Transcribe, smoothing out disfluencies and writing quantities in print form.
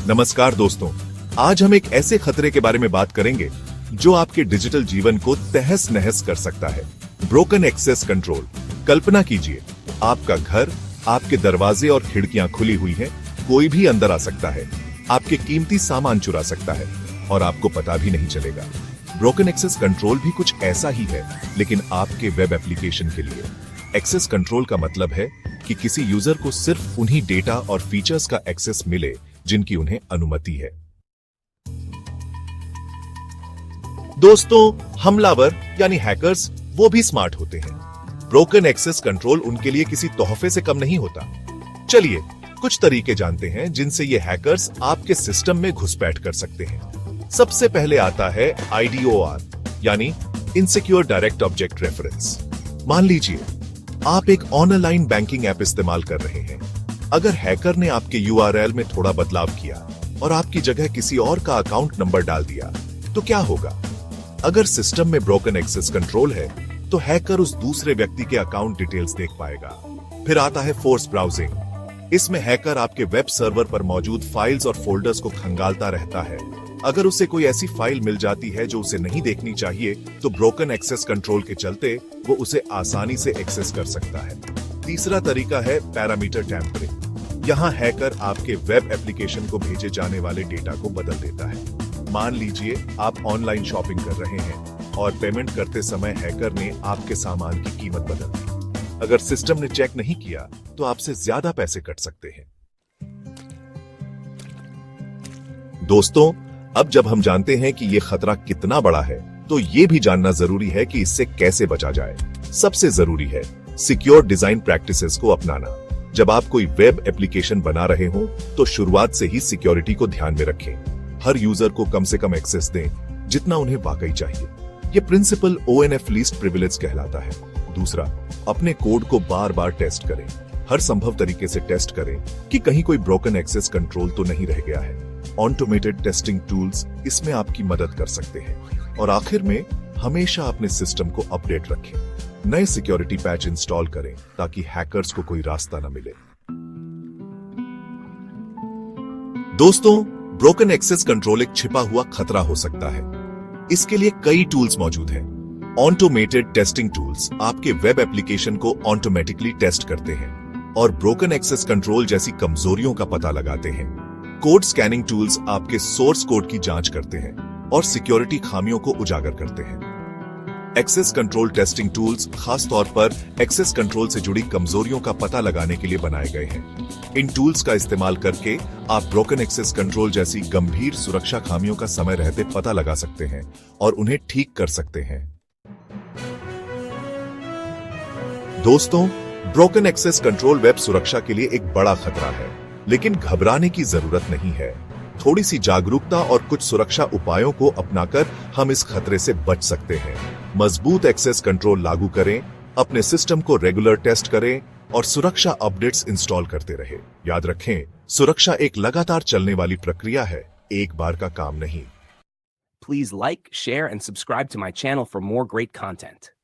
नमस्कार दोस्तों, आज हम एक ऐसे खतरे के बारे में बात करेंगे जो आपके डिजिटल जीवन को तहस नहस कर सकता है। Broken access control. कल्पना कीजिए, आपका घर, आपके दरवाजे और खिड़कियां खुली हुई हैं, कोई भी अंदर आ सकता है, आपके कीमती सामान चुरा सकता है और आपको पता भी नहीं चलेगा। ब्रोकन एक्सेस कंट्रोल भी कुछ ऐसा ही है, लेकिन आपके वेब एप्लीकेशन के लिए। एक्सेस कंट्रोल का मतलब है कि किसी यूजर को सिर्फ उन्हीं डेटा और फीचर्स का एक्सेस मिले जिनकी उन्हें अनुमति है। दोस्तों, हमलावर यानी हैकर्स वो भी स्मार्ट होते हैं। ब्रोकन एक्सेस कंट्रोल उनके लिए किसी तोहफे से कम नहीं होता। चलिए कुछ तरीके जानते हैं जिनसे ये हैकर्स आपके सिस्टम में घुसपैठ कर सकते हैं। सबसे पहले आता है IDOR यानी इनसिक्योर डायरेक्ट ऑब्जेक्ट रेफरेंस। मान लीजिए आप एक ऑनलाइन बैंकिंग ऐप इस्तेमाल कर रहे हैं। अगर हैकर ने आपके URL में थोड़ा बदलाव किया और आपकी जगह किसी और का अकाउंट नंबर डाल दिया तो क्या होगा? अगर सिस्टम में ब्रोकन एक्सेस कंट्रोल है तो हैकर उस दूसरे व्यक्ति के अकाउंट डिटेल्स देख पाएगा। फिर आता है फोर्स ब्राउजिंग। इसमें हैकर आपके वेब सर्वर पर मौजूद फाइल्स और फोल्डर्स को खंगालता रहता है। अगर उसे कोई ऐसी फाइल मिल जाती है जो उसे नहीं देखनी चाहिए तो ब्रोकन एक्सेस कंट्रोल के चलते वो उसे आसानी से एक्सेस कर सकता है। तीसरा तरीका है पैरामीटर टैम्परिंग। यहाँ हैकर आपके वेब एप्लीकेशन को भेजे जाने वाले डेटा को बदल देता है। मान लीजिए आप ऑनलाइन शॉपिंग कर रहे हैं और पेमेंट करते समय हैकर ने आपके सामान की कीमत बदल दी। अगर सिस्टम ने चेक नहीं किया तो आपसे ज्यादा पैसे कट सकते हैं। दोस्तों, अब जब हम जानते हैं कि यह खतरा कितना बड़ा है तो यह भी जानना जरूरी है कि इससे कैसे बचा जाए। सबसे जरूरी है सिक्योर डिजाइन प्रैक्टिसेस को अपनाना। जब आप कोई वेब एप्लीकेशन बना रहे हो तो शुरुआत से ही सिक्योरिटी को ध्यान में रखें। हर यूजर को कम से कम एक्सेस दें जितना उन्हें वाकई चाहिए। यह प्रिंसिपल ONF लीस्ट प्रिविलेज कहलाता है। दूसरा, अपने कोड को बार बार टेस्ट करें। हर संभव तरीके से टेस्ट करें कि कहीं कोई ब्रोकन एक्सेस कंट्रोल तो नहीं रह गया है। ऑटोमेटेड टेस्टिंग टूल्स इसमें आपकी मदद कर सकते हैं। और आखिर में हमेशा अपने सिस्टम को अपडेट रखें। नए सिक्योरिटी पैच इंस्टॉल करें ताकि हैकर्स को कोई रास्ता न मिले। दोस्तों, ब्रोकन एक्सेस कंट्रोल एक छिपा हुआ खतरा हो सकता है। इसके लिए कई टूल्स मौजूद हैं। ऑटोमेटेड टेस्टिंग टूल्स आपके वेब एप्लीकेशन को ऑटोमेटिकली टेस्ट करते हैं और ब्रोकन एक्सेस कंट्रोल जैसी कमजोरियों का पता लगाते हैं। कोड स्कैनिंग टूल्स आपके सोर्स कोड की जांच करते हैं और सिक्योरिटी खामियों को उजागर करते हैं। एक्सेस कंट्रोल टेस्टिंग टूल्स खास तौर पर एक्सेस कंट्रोल से जुड़ी कमजोरियों का पता लगाने के लिए बनाए गए हैं। इन टूल्स का इस्तेमाल करके आप ब्रोकन एक्सेस कंट्रोल जैसी गंभीर सुरक्षा खामियों का समय रहते पता लगा सकते हैं और उन्हें ठीक कर सकते हैं। दोस्तों, ब्रोकन एक्सेस कंट्रोल वेब सुरक्षा के लिए एक बड़ा खतरा है, लेकिन घबराने की जरूरत नहीं है। थोड़ी सी जागरूकता और कुछ सुरक्षा उपायों को अपनाकर हम इस खतरे से बच सकते हैं। मजबूत एक्सेस कंट्रोल लागू करें, अपने सिस्टम को रेगुलर टेस्ट करें और सुरक्षा अपडेट्स इंस्टॉल करते रहें। याद रखें, सुरक्षा एक लगातार चलने वाली प्रक्रिया है, एक बार का काम नहीं। Please like, share, and subscribe to my channel for more great content.